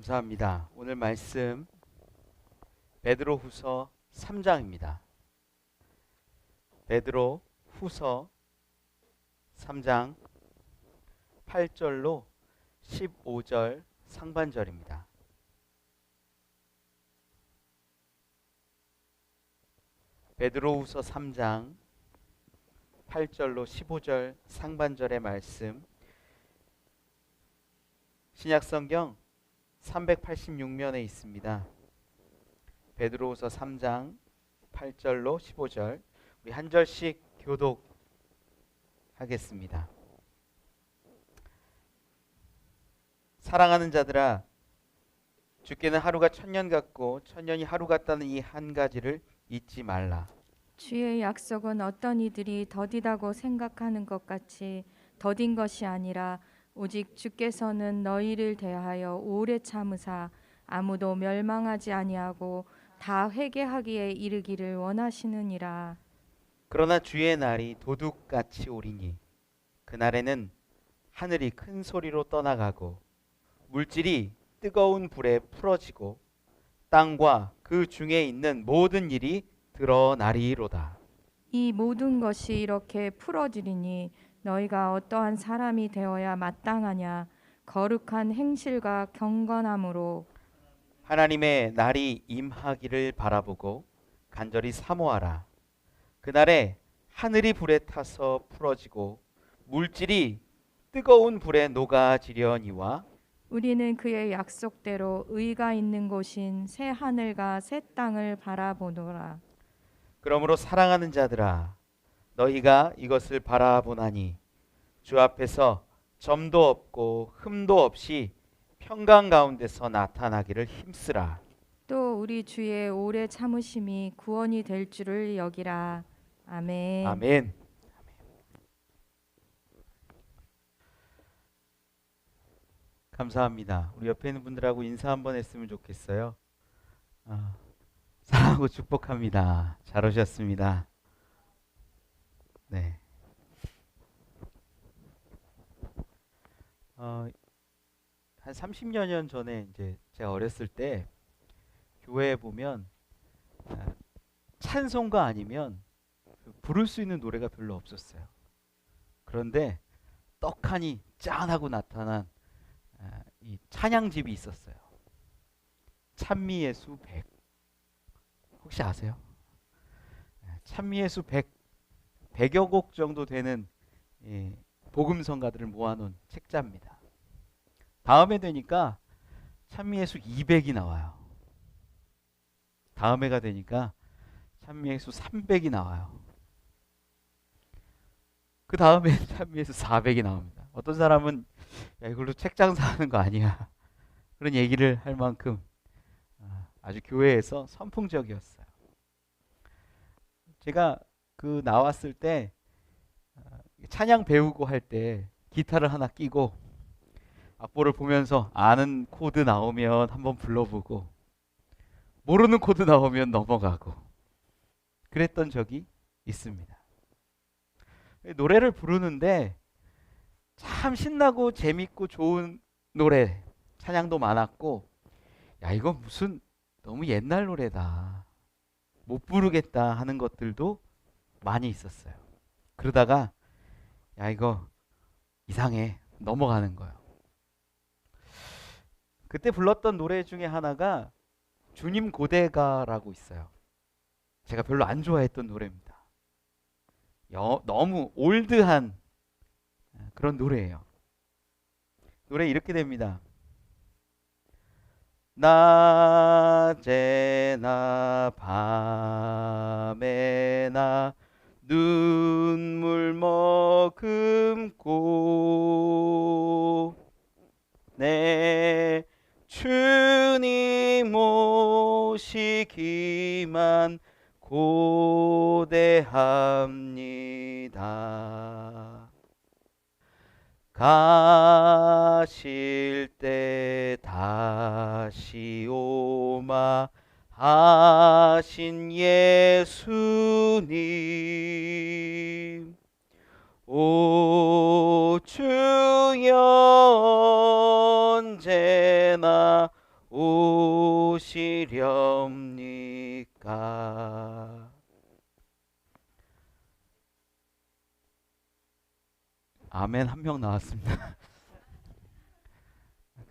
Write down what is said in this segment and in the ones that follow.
감사합니다. 오늘 말씀 베드로후서 3장입니다. 베드로후서 3장 8절로 15절 상반절입니다. 베드로후서 3장 8절로 15절 상반절의 말씀, 신약성경 386면에 있습니다. 베드로후서 3장 8절로 15절, 우리 한 절씩 교독하겠습니다. 사랑하는 자들아, 주께는 하루가 천년 같고 천년이 하루 같다는 이 한 가지를 잊지 말라. 주의 약속은 어떤 이들이 더디다고 생각하는 것 같이 더딘 것이 아니라 오직 주께서는 너희를 대하여 오래 참으사 아무도 멸망하지 아니하고 다 회개하기에 이르기를 원하시느니라. 그러나 주의 날이 도둑같이 오리니 그날에는 하늘이 큰 소리로 떠나가고 물질이 뜨거운 불에 풀어지고 땅과 그 중에 있는 모든 일이 드러나리로다. 이 모든 것이 이렇게 풀어지리니 너희가 어떠한 사람이 되어야 마땅하냐. 거룩한 행실과 경건함으로 하나님의 날이 임하기를 바라보고 간절히 사모하라. 그날에 하늘이 불에 타서 풀어지고 물질이 뜨거운 불에 녹아지려니와 우리는 그의 약속대로 의가 있는 곳인 새 하늘과 새 땅을 바라보노라. 그러므로 사랑하는 자들아, 너희가 이것을 바라보나니 주 앞에서 점도 없고 흠도 없이 평강 가운데서 나타나기를 힘쓰라. 또 우리 주의 오래 참으심이 구원이 될 줄을 여기라. 아멘. 아멘. 감사합니다. 우리 옆에 있는 분들하고 인사 한번 했으면 좋겠어요. 사랑하고 축복합니다. 잘 오셨습니다. 네. 한 30여 년 전에 이제 제가 어렸을 때 교회에 보면 찬송가 아니면 부를 수 있는 노래가 별로 없었어요. 그런데 떡하니 짠하고 나타난 이 찬양집이 있었어요. 찬미의 수 100. 혹시 아세요? 찬미의 수 100, 100여 곡 정도 되는 복음성가들을 모아놓은 책자입니다. 다음에 되니까 찬미의 수 200이 나와요. 다음 해가 되니까 찬미의 수 300이 나와요. 그 다음에 찬미의 수 400이 나옵니다. 어떤 사람은 야, 이걸로 책 장사하는 거 아니야, 그런 얘기를 할 만큼 아주 교회에서 선풍적이었어요. 제가 그 나왔을 때 찬양 배우고 할 때 기타를 하나 끼고 악보를 보면서 아는 코드 나오면 한번 불러보고 모르는 코드 나오면 넘어가고 그랬던 적이 있습니다. 노래를 부르는데 참 신나고 재밌고 좋은 노래, 찬양도 많았고, 야, 이건 무슨 너무 옛날 노래다, 못 부르겠다 하는 것들도 많이 있었어요. 그러다가 야, 이거 이상해, 넘어가는 거예요. 그때 불렀던 노래 중에 하나가 주님 고대가라고 있어요. 제가 별로 안 좋아했던 노래입니다. 너무 올드한 그런 노래예요. 노래 이렇게 됩니다. 낮에나 밤에나 눈물 머금고 내 주님 모시기만 고대합니다. 가실 때 다시 오마 하신 예수님, 오 주여 언제나 오시렵니까? 아멘 한 명 나왔습니다.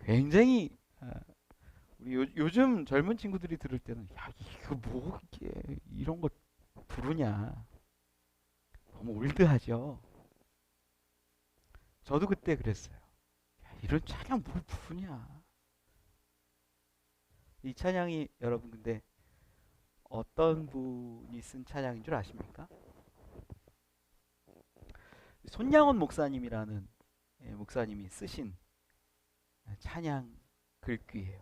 굉장히 우리 요즘 젊은 친구들이 들을 때는 야 이거 뭐 이게 이런 거 부르냐 너무 올드하죠. 저도 그때 그랬어요. 야, 이런 찬양 뭘 부르냐. 이 찬양이 여러분 근데 어떤 분이 쓴 찬양인 줄 아십니까? 손양원 목사님이라는 목사님이 쓰신 찬양 글귀예요.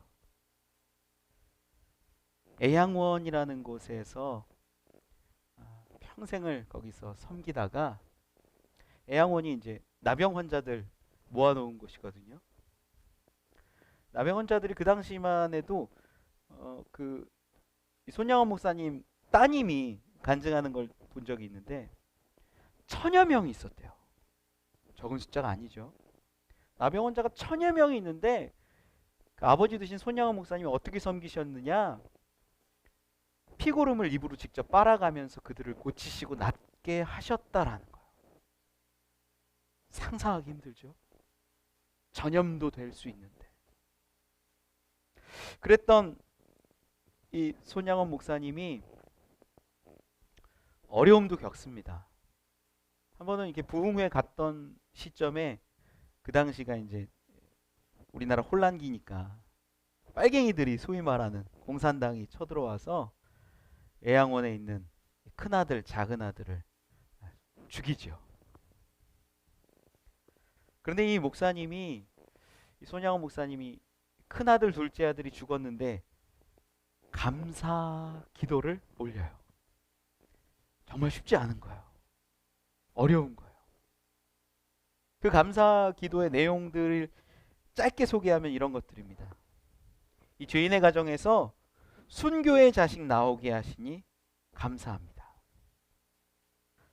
애양원이라는 곳에서 평생을 거기서 섬기다가 애양원이 이제 나병 환자들 모아놓은 곳이거든요. 나병 환자들이 그 당시만 해도 그 손양원 목사님 따님이 간증하는 걸 본 적이 있는데 1000여 명이 있었대요. 적은 숫자가 아니죠. 나병 환자가 1000여 명이 있는데 그 아버지 되신 손양원 목사님이 어떻게 섬기셨느냐? 피고름을 입으로 직접 빨아가면서 그들을 고치시고 낫게 하셨다라는 거예요. 상상하기 힘들죠. 전염도 될 수 있는데. 그랬던 이 손양원 목사님이 어려움도 겪습니다. 한 번은 이렇게 부흥회 갔던 시점에 그 당시가 이제 우리나라 혼란기니까 빨갱이들이 소위 말하는 공산당이 쳐들어와서 애양원에 있는 큰아들 작은 아들을 죽이죠. 그런데 이 목사님이 이 손양원 목사님이 큰아들 둘째 아들이 죽었는데 감사 기도를 올려요. 정말 쉽지 않은 거예요. 어려운 거예요. 그 감사 기도의 내용들을 짧게 소개하면 이런 것들입니다. 이 죄인의 가정에서 순교의 자식 나오게 하시니 감사합니다.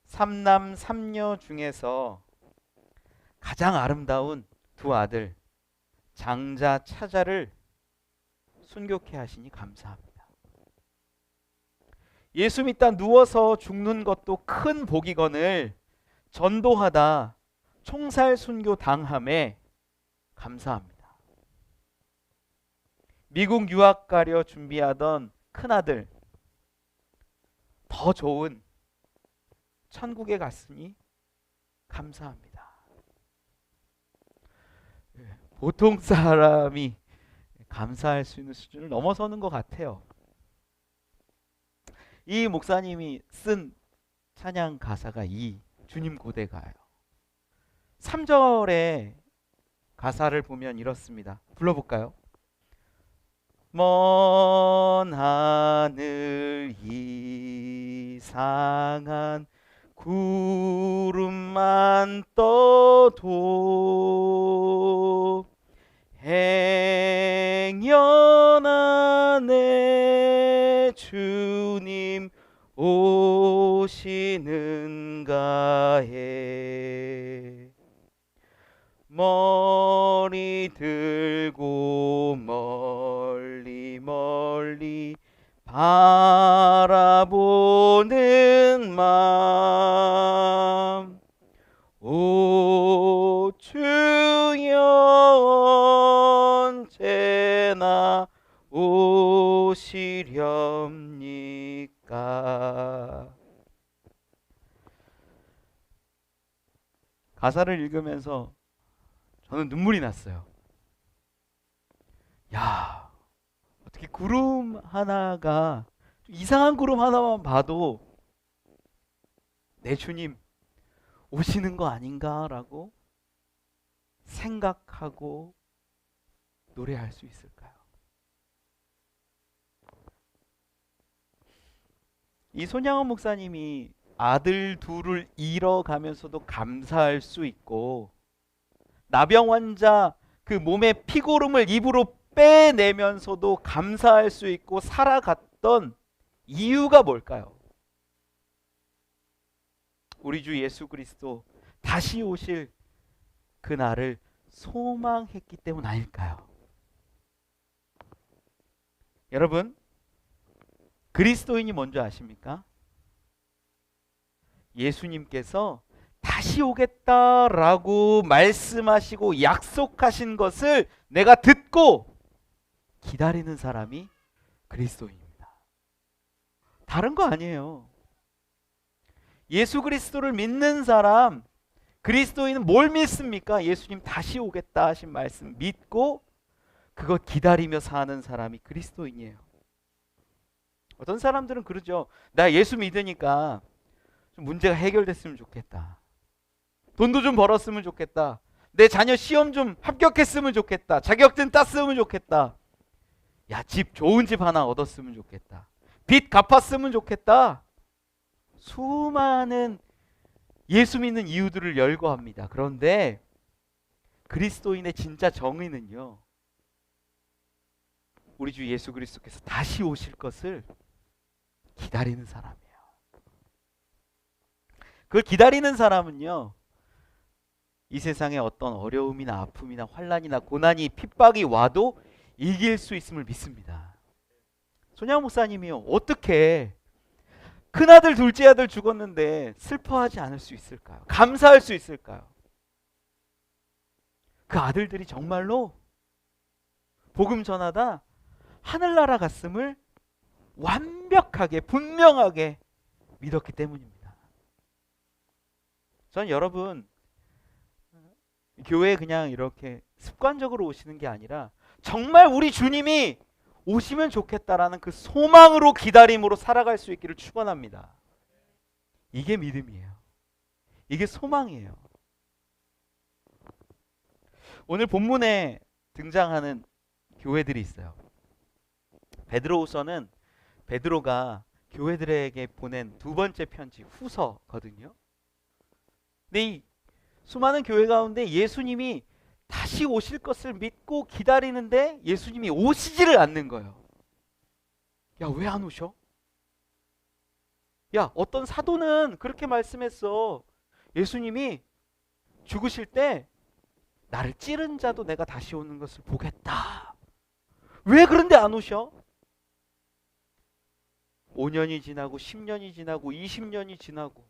삼남 삼녀 중에서 가장 아름다운 두 아들 장자 차자를 순교케 하시니 감사합니다. 예수 믿다 누워서 죽는 것도 큰 복이거늘 전도하다 총살 순교 당함에 감사합니다. 미국 유학 가려 준비하던 큰아들 더 좋은 천국에 갔으니 감사합니다. 보통 사람이 감사할 수 있는 수준을 넘어서는 것 같아요. 이 목사님이 쓴 찬양 가사가 이 주님 고대가요. 3절의 가사를 보면 이렇습니다. 불러볼까요? 먼 하늘 이상한 구름만 떠도 행여 안에 주님 오시는가 해 머리 들고 멀리 멀리 바라보는 맘 오 주여 언제나 오시렵니까? 가사를 읽으면서 저는 눈물이 났어요. 야, 어떻게 구름 하나가 이상한 구름 하나만 봐도 내 주님 오시는 거 아닌가라고 생각하고 노래할 수 있을까요? 이 손양원 목사님이 아들 둘을 잃어가면서도 감사할 수 있고 나병 환자 그 몸의 피고름을 입으로 빼내면서도 감사할 수 있고 살아갔던 이유가 뭘까요? 우리 주 예수 그리스도 다시 오실 그날을 소망했기 때문 아닐까요? 여러분, 그리스도인이 뭔지 아십니까? 예수님께서 다시 오겠다라고 말씀하시고 약속하신 것을 내가 듣고 기다리는 사람이 그리스도인입니다. 다른 거 아니에요. 예수 그리스도를 믿는 사람, 그리스도인은 뭘 믿습니까? 예수님 다시 오겠다 하신 말씀 믿고 그것 기다리며 사는 사람이 그리스도인이에요. 어떤 사람들은 그러죠. 나 예수 믿으니까 좀 문제가 해결됐으면 좋겠다. 돈도 좀 벌었으면 좋겠다. 내 자녀 시험 좀 합격했으면 좋겠다. 자격증 땄으면 좋겠다. 야, 집 좋은 집 하나 얻었으면 좋겠다. 빚 갚았으면 좋겠다. 수많은 예수 믿는 이유들을 열거합니다. 그런데 그리스도인의 진짜 정의는요, 우리 주 예수 그리스도께서 다시 오실 것을 기다리는 사람이에요. 그걸 기다리는 사람은요, 이 세상에 어떤 어려움이나 아픔이나 환난이나 고난이 핍박이 와도 이길 수 있음을 믿습니다. 손양 목사님이요, 어떻게 큰아들 둘째 아들 죽었는데 슬퍼하지 않을 수 있을까요? 감사할 수 있을까요? 그 아들들이 정말로 복음 전하다 하늘나라 갔음을 완벽하게 분명하게 믿었기 때문입니다. 전 여러분, 교회에 그냥 이렇게 습관적으로 오시는 게 아니라 정말 우리 주님이 오시면 좋겠다라는 그 소망으로 기다림으로 살아갈 수 있기를 축원합니다. 이게 믿음이에요. 이게 소망이에요. 오늘 본문에 등장하는 교회들이 있어요. 베드로후서는 베드로가 교회들에게 보낸 두 번째 편지 후서거든요. 근데 이 수많은 교회 가운데 예수님이 다시 오실 것을 믿고 기다리는데 예수님이 오시지를 않는 거예요. 야, 왜 안 오셔? 야, 어떤 사도는 그렇게 말씀했어. 예수님이 죽으실 때 나를 찌른 자도 내가 다시 오는 것을 보겠다. 왜 그런데 안 오셔? 5년이 지나고 10년이 지나고 20년이 지나고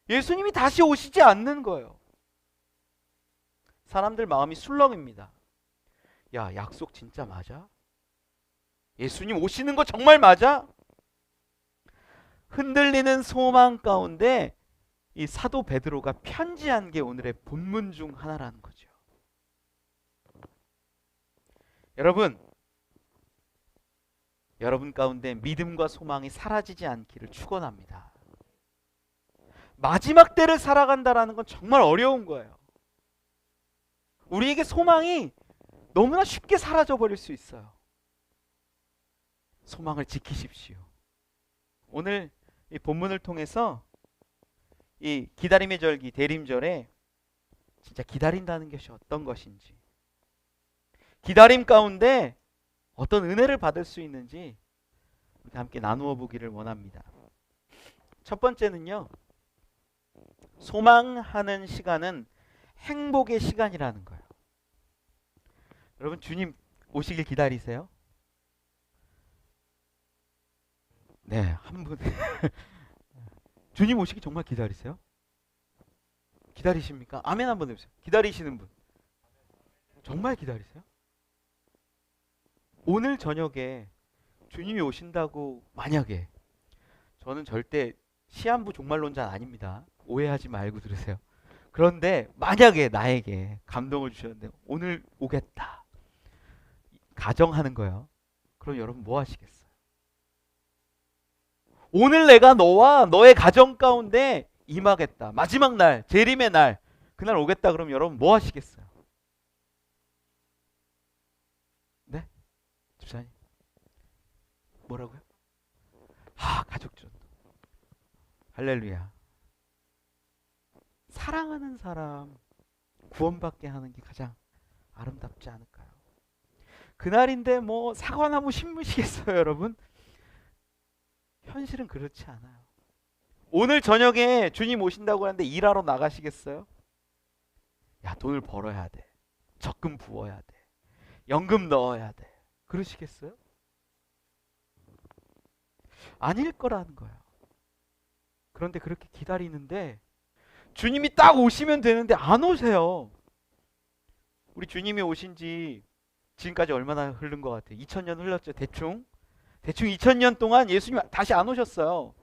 예수님이 다시 오시지 않는 거예요. 사람들 마음이 술렁입니다. 야, 약속 진짜 맞아? 예수님 오시는 거 정말 맞아? 흔들리는 소망 가운데 이 사도 베드로가 편지한 게 오늘의 본문 중 하나라는 거죠. 여러분 가운데 믿음과 소망이 사라지지 않기를 축원합니다. 마지막 때를 살아간다라는 건 정말 어려운 거예요. 우리에게 소망이 너무나 쉽게 사라져 버릴 수 있어요. 소망을 지키십시오. 오늘 이 본문을 통해서 이 기다림의 절기 대림절에 진짜 기다린다는 것이 어떤 것인지, 기다림 가운데 어떤 은혜를 받을 수 있는지 우리 함께 나누어 보기를 원합니다. 첫 번째는요, 소망하는 시간은 행복의 시간이라는 거예요. 여러분, 주님 오시길 기다리세요? 네, 한 분. 주님 오시기 정말 기다리세요? 기다리십니까? 아멘 한번 해보세요. 기다리시는 분. 정말 기다리세요? 오늘 저녁에 주님이 오신다고 만약에, 저는 절대 시한부 종말론자는 아닙니다. 오해하지 말고 들으세요. 그런데 만약에 나에게 감동을 주셨는데 오늘 오겠다 가정하는 거예요. 그럼 여러분 뭐 하시겠어요? 오늘 내가 너와 너의 가정 가운데 임하겠다. 마지막 날, 재림의 날, 그날 오겠다. 그럼 여러분 뭐 하시겠어요? 네? 집사님 뭐라고요? 가족전. 할렐루야. 사랑하는 사람 구원받게 하는 게 가장 아름답지 않을까요? 그날인데 뭐 사과나무 심으시겠어요, 여러분? 현실은 그렇지 않아요. 오늘 저녁에 주님 오신다고 하는데 일하러 나가시겠어요? 야, 돈을 벌어야 돼. 적금 부어야 돼. 연금 넣어야 돼. 그러시겠어요? 아닐 거라는 거예요. 그런데 그렇게 기다리는데 주님이 딱 오시면 되는데 안 오세요. 우리 주님이 오신 지 지금까지 얼마나 흐른 것 같아요? 2000년 흘렀죠. 대충 2000년 동안 예수님 다시 안 오셨어요.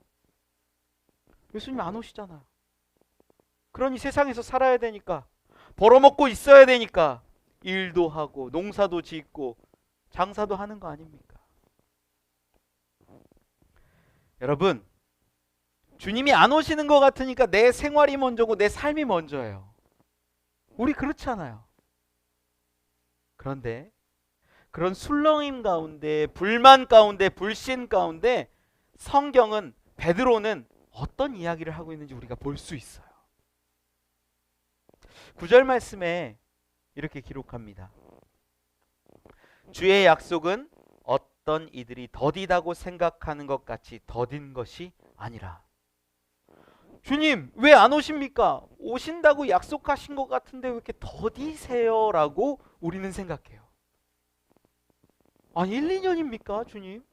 예수님 안 오시잖아요. 그러니 세상에서 살아야 되니까, 벌어먹고 있어야 되니까 일도 하고 농사도 짓고 장사도 하는 거 아닙니까? 여러분, 주님이 안 오시는 것 같으니까 내 생활이 먼저고 내 삶이 먼저예요. 우리 그렇잖아요. 그런데 그런 술렁임 가운데, 불만 가운데, 불신 가운데 성경은, 베드로는 어떤 이야기를 하고 있는지 우리가 볼 수 있어요. 9절 말씀에 이렇게 기록합니다. 주의 약속은 어떤 이들이 더디다고 생각하는 것 같이 더딘 것이 아니라. 주님 왜 안 오십니까? 오신다고 약속하신 것 같은데 왜 이렇게 더디세요? 라고 우리는 생각해요. 아니 1, 2년입니까 주님?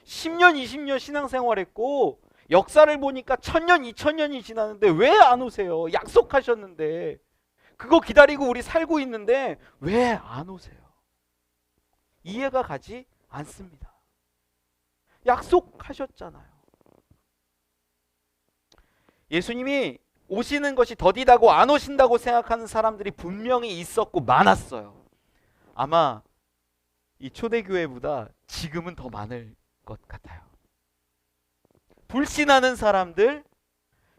10년 20년 신앙생활했고 역사를 보니까 1000년 2000년이 지났는데 왜 안 오세요? 약속하셨는데 그거 기다리고 우리 살고 있는데 왜 안 오세요? 이해가 가지 않습니다. 약속하셨잖아요. 예수님이 오시는 것이 더디다고 안 오신다고 생각하는 사람들이 분명히 있었고 많았어요. 아마 이 초대교회보다 지금은 더 많을 것 같아요. 불신하는 사람들,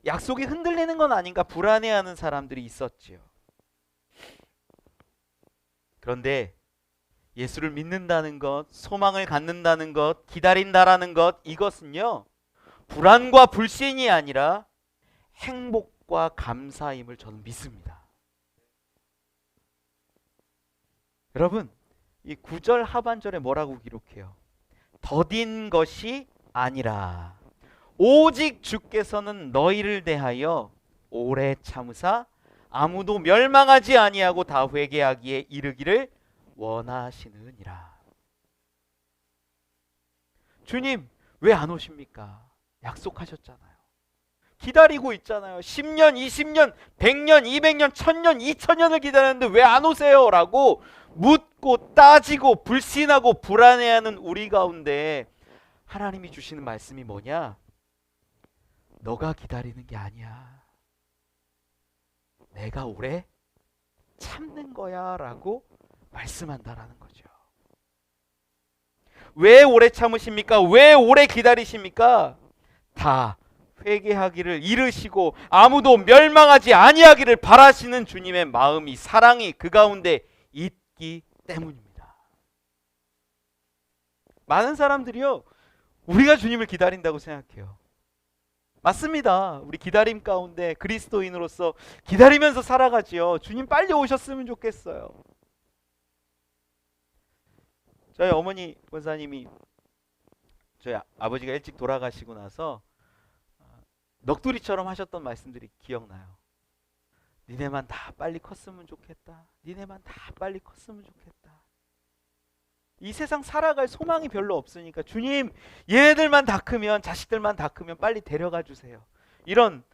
약속이 흔들리는 건 아닌가 불안해하는 사람들이 있었지요. 그런데 예수를 믿는다는 것, 소망을 갖는다는 것, 기다린다라는 것, 이것은요 불안과 불신이 아니라 행복과 감사임을 저는 믿습니다. 여러분, 이 9절 하반절에 뭐라고 기록해요? 더딘 것이 아니라 오직 주께서는 너희를 대하여 오래 참으사 아무도 멸망하지 아니하고 다 회개하기에 이르기를 원하시느니라. 주님 왜 안 오십니까? 약속하셨잖아요. 기다리고 있잖아요. 10년, 20년, 100년, 200년, 1000년, 2000년을 기다렸는데 왜 안 오세요? 라고 묻고 따지고 불신하고 불안해하는 우리 가운데 하나님이 주시는 말씀이 뭐냐? 너가 기다리는 게 아니야. 내가 오래 참는 거야 라고 말씀한다라는 거죠. 왜 오래 참으십니까? 왜 오래 기다리십니까? 다 회개하기를 이르시고 아무도 멸망하지 아니하기를 바라시는 주님의 마음이, 사랑이 그 가운데 있기 때문입니다. 많은 사람들이요 우리가 주님을 기다린다고 생각해요. 맞습니다. 우리 기다림 가운데 그리스도인으로서 기다리면서 살아가지요. 주님 빨리 오셨으면 좋겠어요. 저희 어머니 권사님이 저희 아버지가 일찍 돌아가시고 나서 넋두리처럼 하셨던 말씀들이 기억나요. 니네만 다 빨리 컸으면 좋겠다. 니네만 다 빨리 컸으면 좋겠다. 이 세상 살아갈 소망이 별로 없으니까 주님 얘네들만 다 크면, 자식들만 다 크면 빨리 데려가 주세요. 이런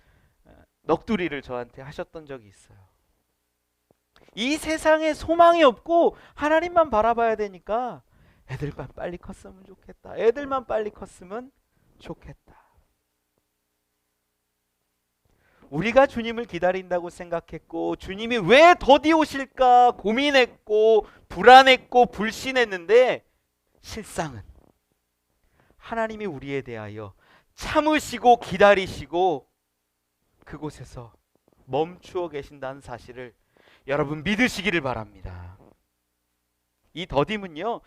넋두리를 저한테 하셨던 적이 있어요. 이 세상에 소망이 없고 하나님만 바라봐야 되니까 애들만 빨리 컸으면 좋겠다. 애들만 빨리 컸으면 좋겠다. 우리가 주님을 기다린다고 생각했고 주님이 왜 더디 오실까 고민했고 불안했고 불신했는데 실상은 하나님이 우리에 대하여 참으시고 기다리시고 그곳에서 멈추어 계신다는 사실을 여러분 믿으시기를 바랍니다. 이 더딤은요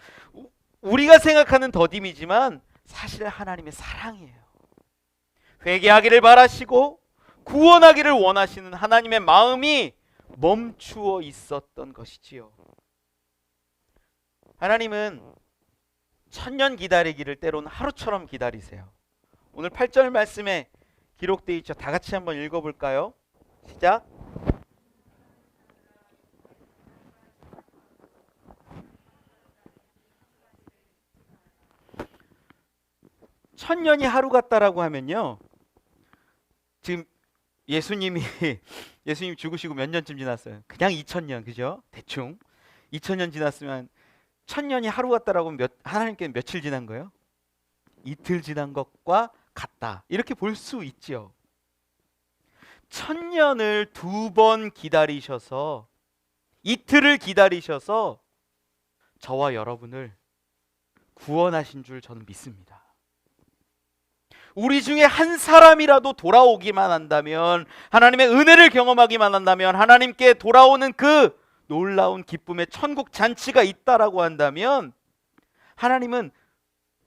우리가 생각하는 더딤이지만 사실 하나님의 사랑이에요. 회개하기를 바라시고 구원하기를 원하시는 하나님의 마음이 멈추어 있었던 것이지요. 하나님은 1000년 기다리기를 때로는 하루처럼 기다리세요. 오늘 8절 말씀에 기록되어 있죠. 다 같이 한번 읽어볼까요? 시작. 천년이 하루 같다라고 하면요, 지금 예수님이 예수님 죽으시고 몇 년쯤 지났어요? 그냥 2000년, 그죠? 대충 2000년 지났으면 천년이 하루 같다라고 하면 하나님께 며칠 지난 거예요? 이틀 지난 것과 같다, 이렇게 볼 수 있죠. 천년을 2번 기다리셔서, 이틀을 기다리셔서 저와 여러분을 구원하신 줄 저는 믿습니다. 우리 중에 한 사람이라도 돌아오기만 한다면, 하나님의 은혜를 경험하기만 한다면, 하나님께 돌아오는 그 놀라운 기쁨의 천국 잔치가 있다라고 한다면, 하나님은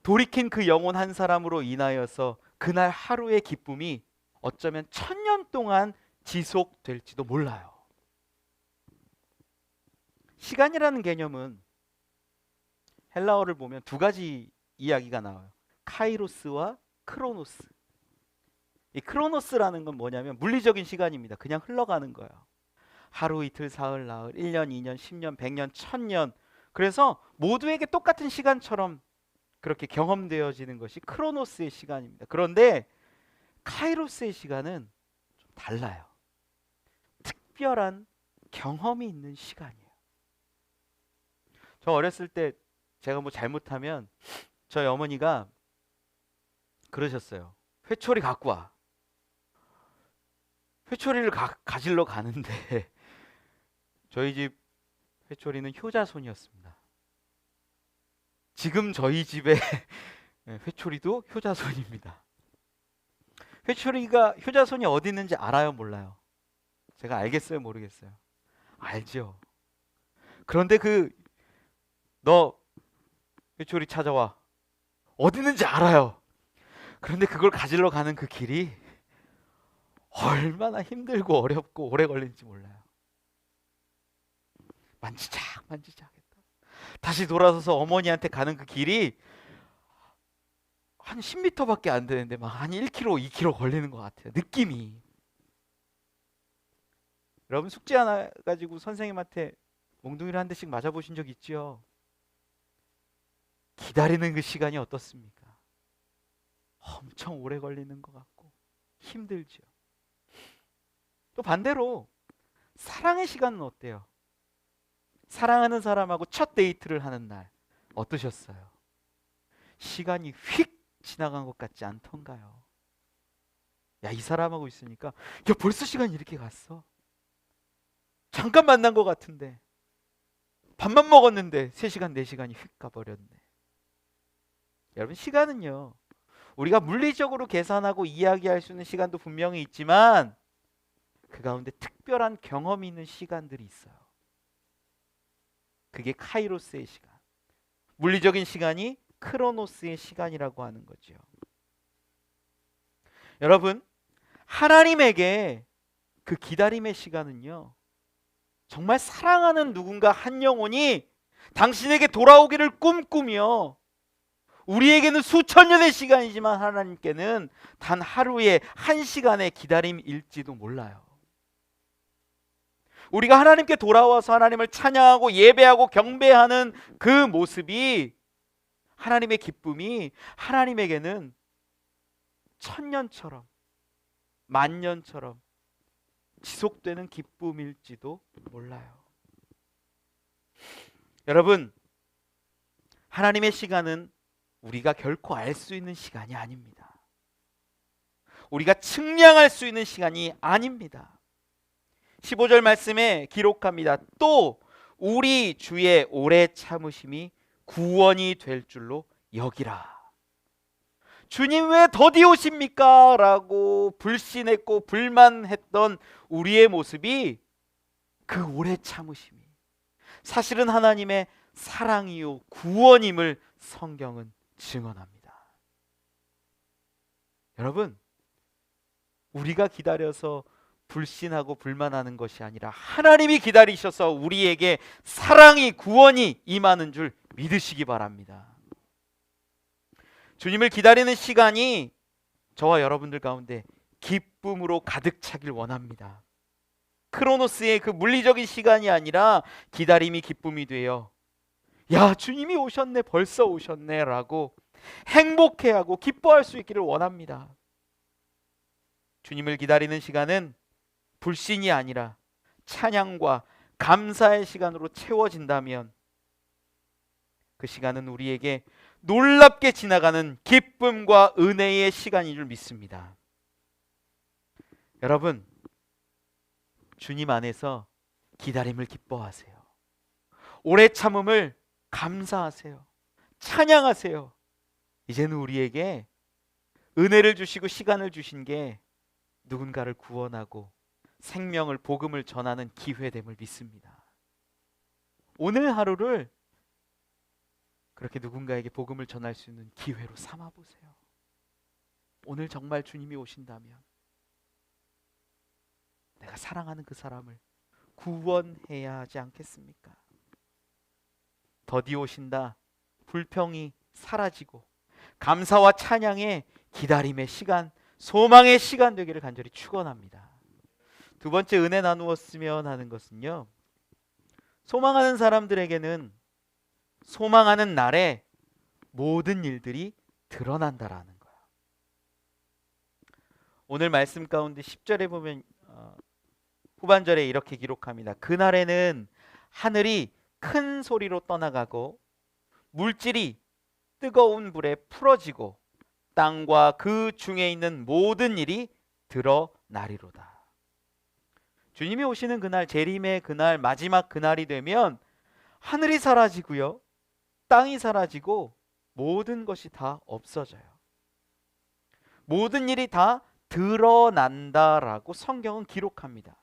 돌이킨 그 영혼 한 사람으로 인하여서 그날 하루의 기쁨이 어쩌면 1000년 동안 지속될지도 몰라요. 시간이라는 개념은 헬라어를 보면 두 가지 이야기가 나와요. 카이로스와 크로노스. 이 크로노스라는 건 뭐냐면 물리적인 시간입니다. 그냥 흘러가는 거예요. 하루, 이틀, 사흘, 나흘, 1년, 2년, 10년, 100년, 1000년. 그래서 모두에게 똑같은 시간처럼 그렇게 경험되어지는 것이 크로노스의 시간입니다. 그런데 카이로스의 시간은 좀 달라요. 특별한 경험이 있는 시간이에요. 저 어렸을 때 제가 뭐 잘못하면 저희 어머니가 그러셨어요. 회초리 갖고 와. 회초리를 가지러 가는데 저희 집 회초리는 효자손이었습니다. 지금 저희 집의 회초리도 효자손입니다. 회초리가 효자손이 어디 있는지 알아요, 몰라요? 제가 알겠어요, 모르겠어요? 알죠. 그런데 너 회초리 찾아와. 어디 있는지 알아요. 그런데 그걸 가지러 가는 그 길이 얼마나 힘들고 어렵고 오래 걸리는지 몰라요. 만지작 했다. 다시 돌아서서 어머니한테 가는 그 길이 한 10m밖에 안 되는데 막 한 1km, 2km 걸리는 것 같아요. 느낌이. 여러분 숙제 하나 가지고 선생님한테 몽둥이를 한 대씩 맞아보신 적 있죠? 기다리는 그 시간이 어떻습니까? 엄청 오래 걸리는 것 같고 힘들죠. 또 반대로 사랑의 시간은 어때요? 사랑하는 사람하고 첫 데이트를 하는 날 어떠셨어요? 시간이 휙 지나간 것 같지 않던가요? 야, 이 사람하고 있으니까 야, 벌써 시간이 이렇게 갔어. 잠깐 만난 것 같은데 밥만 먹었는데 3시간, 4시간이 휙 가버렸네. 여러분, 시간은요, 우리가 물리적으로 계산하고 이야기할 수 있는 시간도 분명히 있지만 그 가운데 특별한 경험이 있는 시간들이 있어요. 그게 카이로스의 시간, 물리적인 시간이 크로노스의 시간이라고 하는 거죠. 여러분, 하나님에게 그 기다림의 시간은요, 정말 사랑하는 누군가 한 영혼이 당신에게 돌아오기를 꿈꾸며, 우리에게는 수천 년의 시간이지만 하나님께는 단 하루의 1시간의 기다림일지도 몰라요. 우리가 하나님께 돌아와서 하나님을 찬양하고 예배하고 경배하는 그 모습이, 하나님의 기쁨이 하나님에게는 1000년처럼, 만년처럼 지속되는 기쁨일지도 몰라요. 여러분, 하나님의 시간은 우리가 결코 알 수 있는 시간이 아닙니다. 우리가 측량할 수 있는 시간이 아닙니다. 15절 말씀에 기록합니다. 또 우리 주의 오래 참으심이 구원이 될 줄로 여기라. 주님 왜 더디 오십니까? 라고 불신했고 불만했던 우리의 모습이, 그 오래 참으심이 사실은 하나님의 사랑이요 구원임을 성경은 증언합니다. 여러분, 우리가 기다려서 불신하고 불만하는 것이 아니라 하나님이 기다리셔서 우리에게 사랑이, 구원이 임하는 줄 믿으시기 바랍니다. 주님을 기다리는 시간이 저와 여러분들 가운데 기쁨으로 가득 차길 원합니다. 크로노스의 그 물리적인 시간이 아니라 기다림이 기쁨이 되어, 야, 주님이 오셨네, 벌써 오셨네 라고 행복해하고 기뻐할 수 있기를 원합니다. 주님을 기다리는 시간은 불신이 아니라 찬양과 감사의 시간으로 채워진다면 그 시간은 우리에게 놀랍게 지나가는 기쁨과 은혜의 시간인 줄 믿습니다. 여러분, 주님 안에서 기다림을 기뻐하세요. 오래 참음을 감사하세요. 찬양하세요. 이제는 우리에게 은혜를 주시고 시간을 주신 게 누군가를 구원하고 생명을, 복음을 전하는 기회됨을 믿습니다. 오늘 하루를 그렇게 누군가에게 복음을 전할 수 있는 기회로 삼아 보세요. 오늘 정말 주님이 오신다면 내가 사랑하는 그 사람을 구원해야 하지 않겠습니까? 더디 오신다. 불평이 사라지고 감사와 찬양의 기다림의 시간, 소망의 시간 되기를 간절히 축원합니다. 두 번째 은혜 나누었으면 하는 것은요, 소망하는 사람들에게는 소망하는 날에 모든 일들이 드러난다라는 거예요. 오늘 말씀 가운데 10절에 보면 후반절에 이렇게 기록합니다. 그날에는 하늘이 큰 소리로 떠나가고 물질이 뜨거운 불에 풀어지고 땅과 그 중에 있는 모든 일이 드러나리로다. 주님이 오시는 그날, 재림의 그날, 마지막 그날이 되면 하늘이 사라지고요, 땅이 사라지고 모든 것이 다 없어져요. 모든 일이 다 드러난다라고 성경은 기록합니다.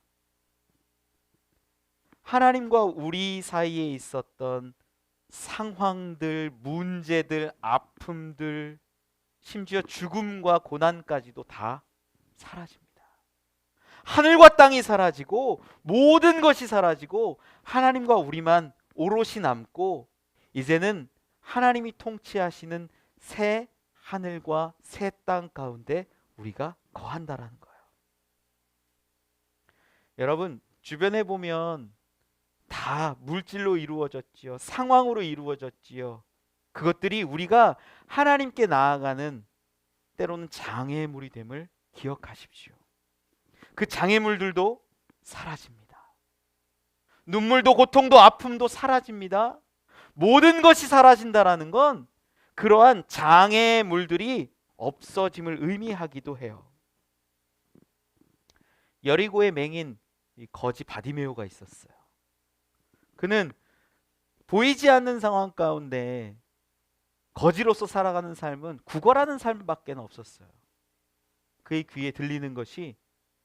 하나님과 우리 사이에 있었던 상황들, 문제들, 아픔들, 심지어 죽음과 고난까지도 다 사라집니다. 하늘과 땅이 사라지고 모든 것이 사라지고 하나님과 우리만 오롯이 남고 이제는 하나님이 통치하시는 새 하늘과 새 땅 가운데 우리가 거한다라는 거예요. 여러분, 주변에 보면 다 물질로 이루어졌지요. 상황으로 이루어졌지요. 그것들이 우리가 하나님께 나아가는 때로는 장애물이 됨을 기억하십시오. 그 장애물들도 사라집니다. 눈물도 고통도 아픔도 사라집니다. 모든 것이 사라진다라는 건 그러한 장애물들이 없어짐을 의미하기도 해요. 여리고의 맹인 거지 바디메오가 있었어요. 그는 보이지 않는 상황 가운데 거지로서 살아가는 삶은 구걸하는 삶밖에 없었어요. 그의 귀에 들리는 것이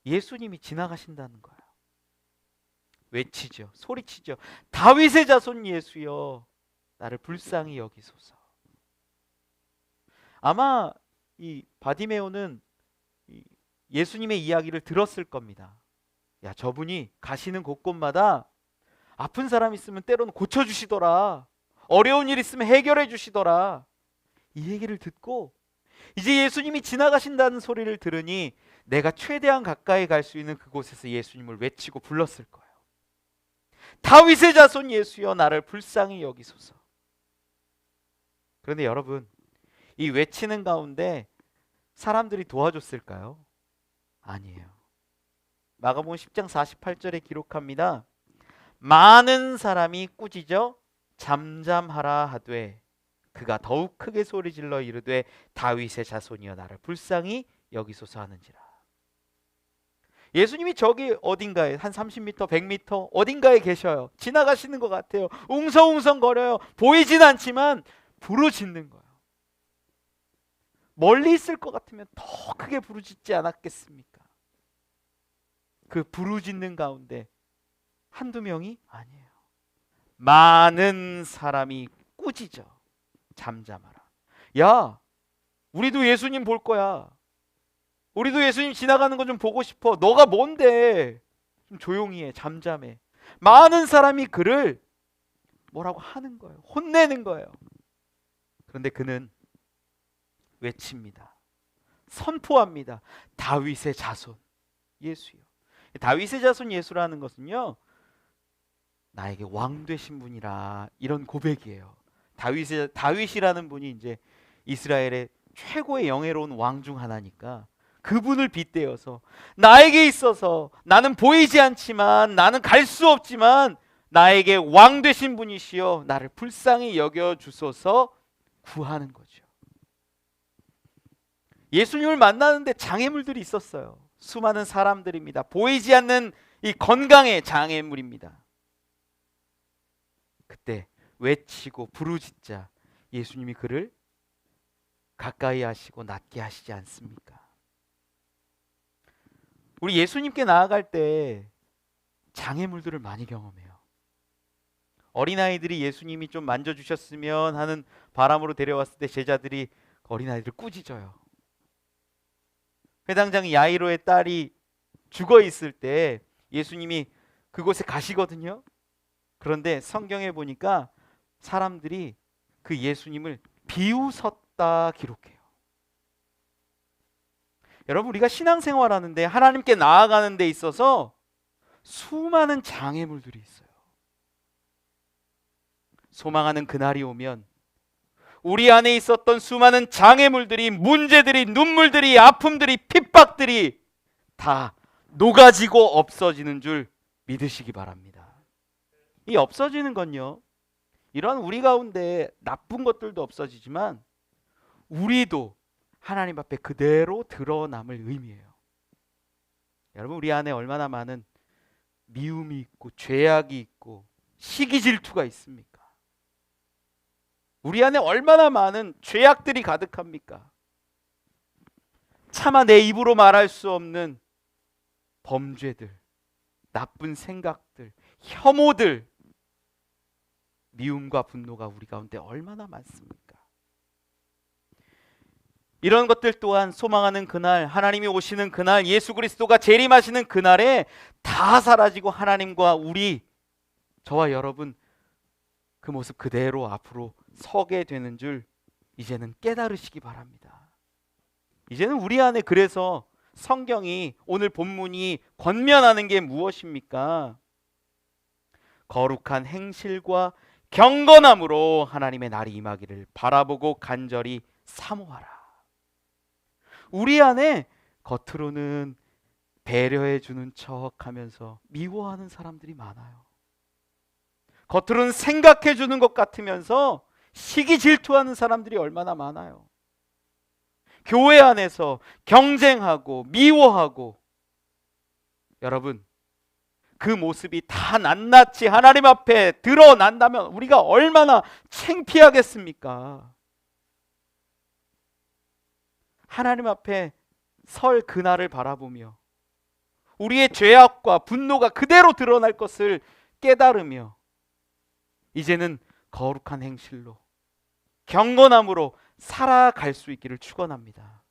예수님이 지나가신다는 거예요. 외치죠. 소리치죠. 다윗의 자손 예수여, 나를 불쌍히 여기소서. 아마 이 바디메오는 예수님의 이야기를 들었을 겁니다. 야, 저분이 가시는 곳곳마다 아픈 사람 있으면 때로는 고쳐주시더라. 어려운 일 있으면 해결해 주시더라. 이 얘기를 듣고 이제 예수님이 지나가신다는 소리를 들으니 내가 최대한 가까이 갈 수 있는 그곳에서 예수님을 외치고 불렀을 거예요. 다윗의 자손 예수여, 나를 불쌍히 여기소서. 그런데 여러분, 이 외치는 가운데 사람들이 도와줬을까요? 아니에요. 마가복음 10장 48절에 기록합니다. 많은 사람이 꾸짖어 잠잠하라 하되 그가 더욱 크게 소리질러 이르되 다윗의 자손이여, 나를 불쌍히 여기소서 하는지라. 예수님이 저기 어딘가에 한 30m, 100m 어딘가에 계셔요. 지나가시는 것 같아요. 웅성웅성거려요. 보이진 않지만 부르짖는 거예요. 멀리 있을 것 같으면 더 크게 부르짖지 않았겠습니까? 그 부르짖는 가운데 한두 명이 아니에요. 많은 사람이 꾸짖어 잠잠하라. 야, 우리도 예수님 볼 거야. 우리도 예수님 지나가는 거 좀 보고 싶어. 너가 뭔데? 좀 조용히 해. 잠잠해. 많은 사람이 그를 뭐라고 하는 거예요. 혼내는 거예요. 그런데 그는 외칩니다. 선포합니다. 다윗의 자손 예수요. 다윗의 자손 예수라는 것은요, 나에게 왕 되신 분이라, 이런 고백이에요. 다윗이라는 분이 이제 이스라엘의 최고의 영예로운 왕 중 하나니까 그분을 빗대어서 나에게 있어서 나는 보이지 않지만, 나는 갈 수 없지만 나에게 왕 되신 분이시여 나를 불쌍히 여겨 주소서 구하는 거죠. 예수님을 만나는데 장애물들이 있었어요. 수많은 사람들입니다. 보이지 않는 이 건강의 장애물입니다. 그때 외치고 부르짖자 예수님이 그를 가까이 하시고 낫게 하시지 않습니까? 우리 예수님께 나아갈 때 장애물들을 많이 경험해요. 어린아이들이 예수님이 좀 만져주셨으면 하는 바람으로 데려왔을 때 제자들이 어린아이들을 꾸짖어요. 회당장 야이로의 딸이 죽어 있을 때 예수님이 그곳에 가시거든요. 그런데 성경에 보니까 사람들이 그 예수님을 비웃었다 기록해요. 여러분, 우리가 신앙생활하는데 하나님께 나아가는 데 있어서 수많은 장애물들이 있어요. 소망하는 그날이 오면 우리 안에 있었던 수많은 장애물들이, 문제들이, 눈물들이, 아픔들이, 핍박들이 다 녹아지고 없어지는 줄 믿으시기 바랍니다. 이 없어지는 건요, 이런 우리 가운데 나쁜 것들도 없어지지만 우리도 하나님 앞에 그대로 드러남을 의미해요. 여러분, 우리 안에 얼마나 많은 미움이 있고 죄악이 있고 시기 질투가 있습니까? 우리 안에 얼마나 많은 죄악들이 가득합니까? 차마 내 입으로 말할 수 없는 범죄들, 나쁜 생각들, 혐오들, 미움과 분노가 우리 가운데 얼마나 많습니까? 이런 것들 또한 소망하는 그날, 하나님이 오시는 그날, 예수 그리스도가 재림하시는 그날에 다 사라지고 하나님과 우리, 저와 여러분 그 모습 그대로 앞으로 서게 되는 줄 이제는 깨달으시기 바랍니다. 이제는 우리 안에, 그래서 성경이, 오늘 본문이 권면하는 게 무엇입니까? 거룩한 행실과 경건함으로 하나님의 날이 임하기를 바라보고 간절히 사모하라. 우리 안에 겉으로는 배려해 주는 척 하면서 미워하는 사람들이 많아요. 겉으로는 생각해 주는 것 같으면서 시기 질투하는 사람들이 얼마나 많아요. 교회 안에서 경쟁하고 미워하고, 여러분, 그 모습이 다 낱낱이 하나님 앞에 드러난다면 우리가 얼마나 창피하겠습니까? 하나님 앞에 설 그날을 바라보며 우리의 죄악과 분노가 그대로 드러날 것을 깨달으며 이제는 거룩한 행실로, 경건함으로 살아갈 수 있기를 축원합니다.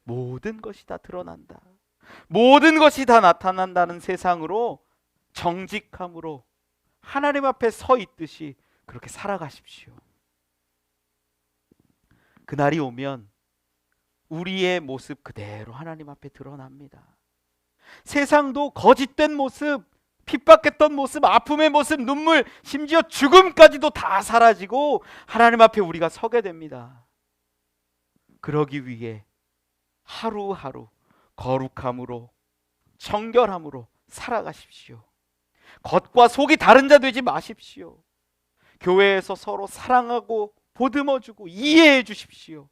모든 것이 다 드러난다, 모든 것이 다 나타난다는 세상으로 정직함으로 하나님 앞에 서 있듯이 그렇게 살아가십시오. 그날이 오면 우리의 모습 그대로 하나님 앞에 드러납니다. 세상도 거짓된 모습, 핍박했던 모습, 아픔의 모습, 눈물, 심지어 죽음까지도 다 사라지고 하나님 앞에 우리가 서게 됩니다. 그러기 위해 하루하루 거룩함으로, 정결함으로 살아가십시오. 겉과 속이 다른 자 되지 마십시오. 교회에서 서로 사랑하고 보듬어주고 이해해 주십시오.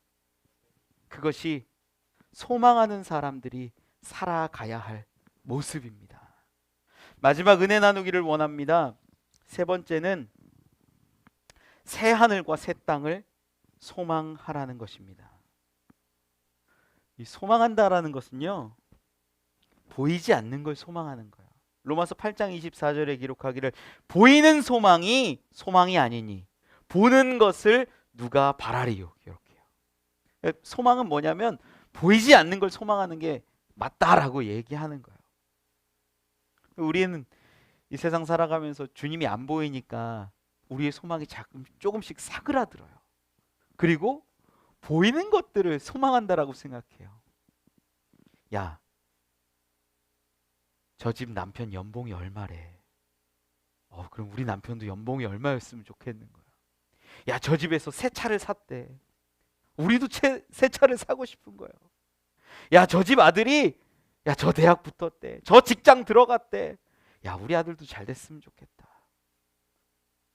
그것이 소망하는 사람들이 살아가야 할 모습입니다. 마지막 은혜 나누기를 원합니다. 세 번째는 새 하늘과 새 땅을 소망하라는 것입니다. 이 소망한다라는 것은요, 보이지 않는 걸 소망하는 거예요. 로마서 8장 24절에 기록하기를 보이는 소망이 소망이 아니니 보는 것을 누가 바라리요. 이렇게요. 소망은 뭐냐면 보이지 않는 걸 소망하는 게 맞다라고 얘기하는 거예요. 우리는 이 세상 살아가면서 주님이 안 보이니까 우리의 소망이 조금씩 사그라들어요. 그리고 보이는 것들을 소망한다라고 생각해요. 야, 저 집 남편 연봉이 얼마래? 그럼 우리 남편도 연봉이 얼마였으면 좋겠는 거야. 야, 저 집에서 새 차를 샀대. 우리도 새 차를 사고 싶은 거예요. 야, 저 집 아들이 야, 저 대학 붙었대. 저 직장 들어갔대. 야, 우리 아들도 잘 됐으면 좋겠다.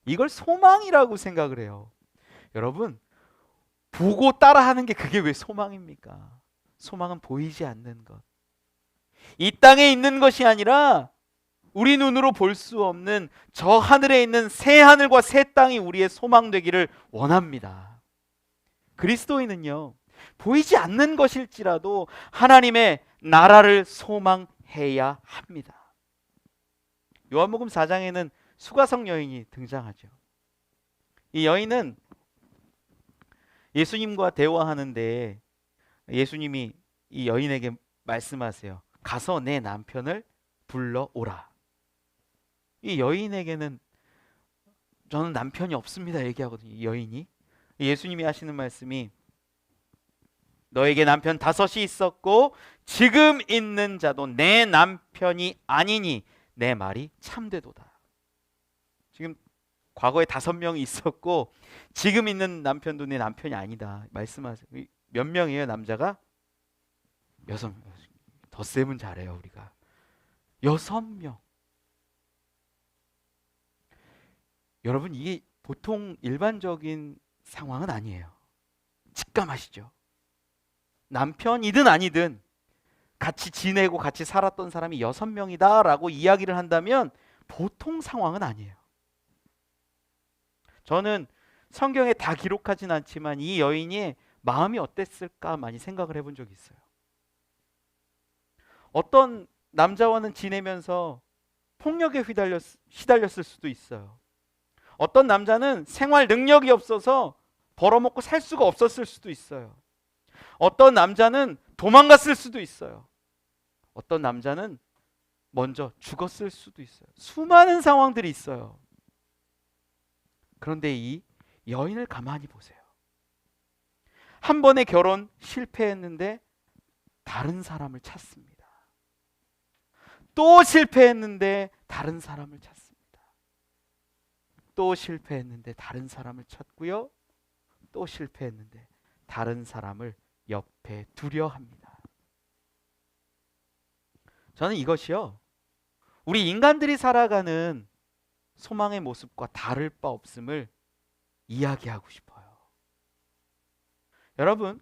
이걸 소망이라고 생각을 해요. 여러분, 보고 따라하는 게 그게 왜 소망입니까? 소망은 보이지 않는 것. 이 땅에 있는 것이 아니라 우리 눈으로 볼 수 없는 저 하늘에 있는 새 하늘과 새 땅이 우리의 소망 되기를 원합니다. 그리스도인은요, 보이지 않는 것일지라도 하나님의 나라를 소망해야 합니다. 요한복음 4장에는 수가성 여인이 등장하죠. 이 여인은 예수님과 대화하는데 예수님이 이 여인에게 말씀하세요. 가서 내 남편을 불러오라. 이 여인에게는 저는 남편이 없습니다 얘기하거든요. 이 여인이. 예수님이 하시는 말씀이 너에게 남편 5이 있었고 지금 있는 자도 내 남편이 아니니 내 말이 참되도다. 지금 과거에 5명이 있었고 지금 있는 남편도 내 남편이 아니다 말씀하세요. 몇 명이에요 남자가? 6명. 더 세면 잘해요 우리가. 6명. 여러분, 이게 보통 일반적인 상황은 아니에요. 직감하시죠? 남편이든 아니든 같이 지내고 같이 살았던 사람이 6명이다 라고 이야기를 한다면 보통 상황은 아니에요. 저는 성경에 다 기록하진 않지만 이 여인이 마음이 어땠을까 많이 생각을 해본 적이 있어요. 어떤 남자와는 지내면서 폭력에 시달렸을 수도 있어요. 어떤 남자는 생활 능력이 없어서 벌어먹고 살 수가 없었을 수도 있어요. 어떤 남자는 도망갔을 수도 있어요. 어떤 남자는 먼저 죽었을 수도 있어요. 수많은 상황들이 있어요. 그런데 이 여인을 가만히 보세요. 한 번의 결혼 실패했는데 다른 사람을 찾습니다. 또 실패했는데 다른 사람을 찾습니다. 또 실패했는데 다른 사람을 찾고요. 또 실패했는데 다른 사람을 옆에 두려 합니다. 저는 이것이요, 우리 인간들이 살아가는 소망의 모습과 다를 바 없음을 이야기하고 싶어요. 여러분,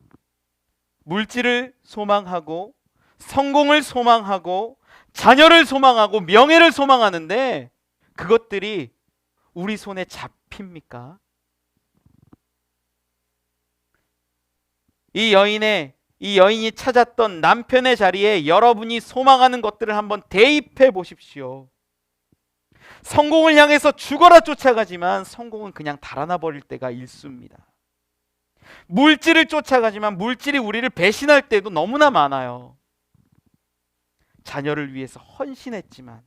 물질을 소망하고 성공을 소망하고 자녀를 소망하고 명예를 소망하는데 그것들이 우리 손에 잡힙니까? 이 여인이 찾았던 남편의 자리에 여러분이 소망하는 것들을 한번 대입해 보십시오. 성공을 향해서 죽어라 쫓아가지만 성공은 그냥 달아나 버릴 때가 일수입니다. 물질을 쫓아가지만 물질이 우리를 배신할 때도 너무나 많아요. 자녀를 위해서 헌신했지만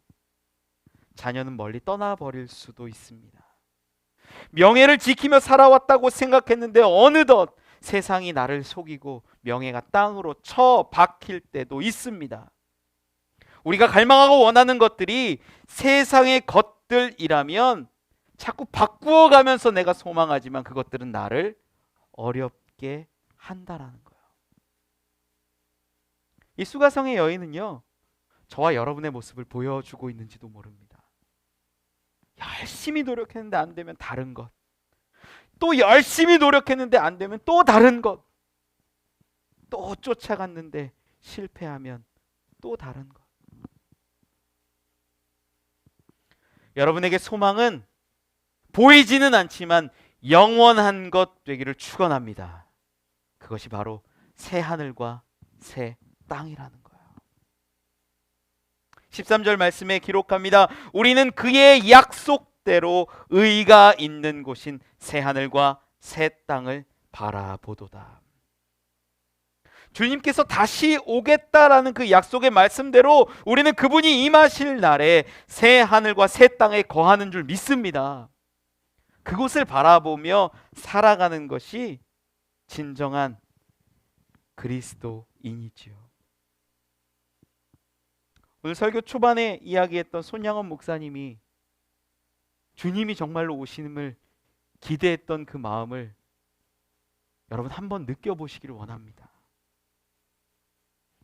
자녀는 멀리 떠나버릴 수도 있습니다. 명예를 지키며 살아왔다고 생각했는데 어느덧 세상이 나를 속이고 명예가 땅으로 처박힐 때도 있습니다. 우리가 갈망하고 원하는 것들이 세상의 것들이라면 자꾸 바꾸어 가면서 내가 소망하지만 그것들은 나를 어렵게 한다라는 거예요. 이 수가성의 여인은요, 저와 여러분의 모습을 보여주고 있는지도 모릅니다. 열심히 노력했는데 안 되면 다른 것, 또 열심히 노력했는데 안 되면 또 다른 것, 또 쫓아갔는데 실패하면 또 다른 것. 여러분에게 소망은 보이지는 않지만 영원한 것 되기를 축원합니다. 그것이 바로 새 하늘과 새 땅이라는 거예요. 13절 말씀에 기록합니다. 우리는 그의 약속대로 의가 있는 곳인 새 하늘과 새 땅을 바라보도다. 주님께서 다시 오겠다라는 그 약속의 말씀대로 우리는 그분이 임하실 날에 새 하늘과 새 땅에 거하는 줄 믿습니다. 그곳을 바라보며 살아가는 것이 진정한 그리스도인이지요. 오늘 설교 초반에 이야기했던 손양원 목사님이 주님이 정말로 오심을 기대했던 그 마음을 여러분 한번 느껴보시기를 원합니다.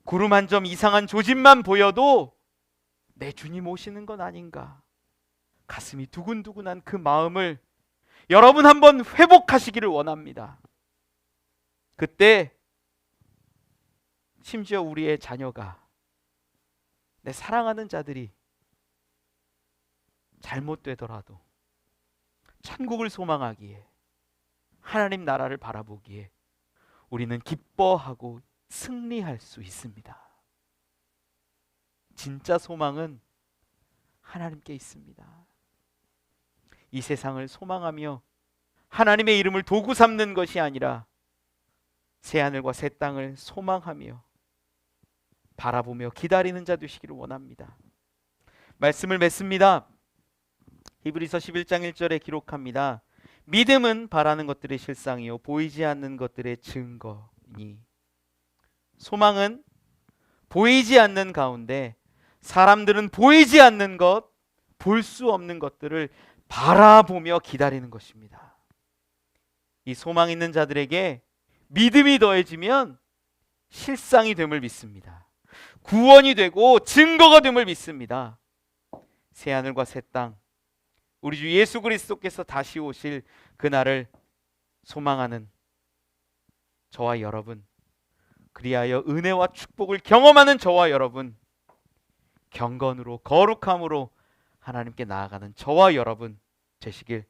구름 한 점 이상한 조짐만 보여도 내 주님 오시는 건 아닌가, 가슴이 두근두근한 그 마음을 여러분 한번 회복하시기를 원합니다. 그때 심지어 우리의 자녀가, 내 사랑하는 자들이 잘못되더라도 천국을 소망하기에, 하나님 나라를 바라보기에 우리는 기뻐하고 승리할 수 있습니다. 진짜 소망은 하나님께 있습니다. 이 세상을 소망하며 하나님의 이름을 도구 삼는 것이 아니라 새하늘과 새 땅을 소망하며 바라보며 기다리는 자 되시기를 원합니다. 말씀을 맺습니다. 히브리서 11장 1절에 기록합니다. 믿음은 바라는 것들의 실상이요 보이지 않는 것들의 증거니. 소망은 보이지 않는 가운데 사람들은 보이지 않는 것, 볼 수 없는 것들을 바라보며 기다리는 것입니다. 이 소망 있는 자들에게 믿음이 더해지면 실상이 됨을 믿습니다. 구원이 되고 증거가 됨을 믿습니다. 새하늘과 새 땅, 우리 주 예수 그리스도께서 다시 오실 그날을 소망하는 저와 여러분, 그리하여 은혜와 축복을 경험하는 저와 여러분, 경건으로 거룩함으로 하나님께 나아가는 저와 여러분 되시길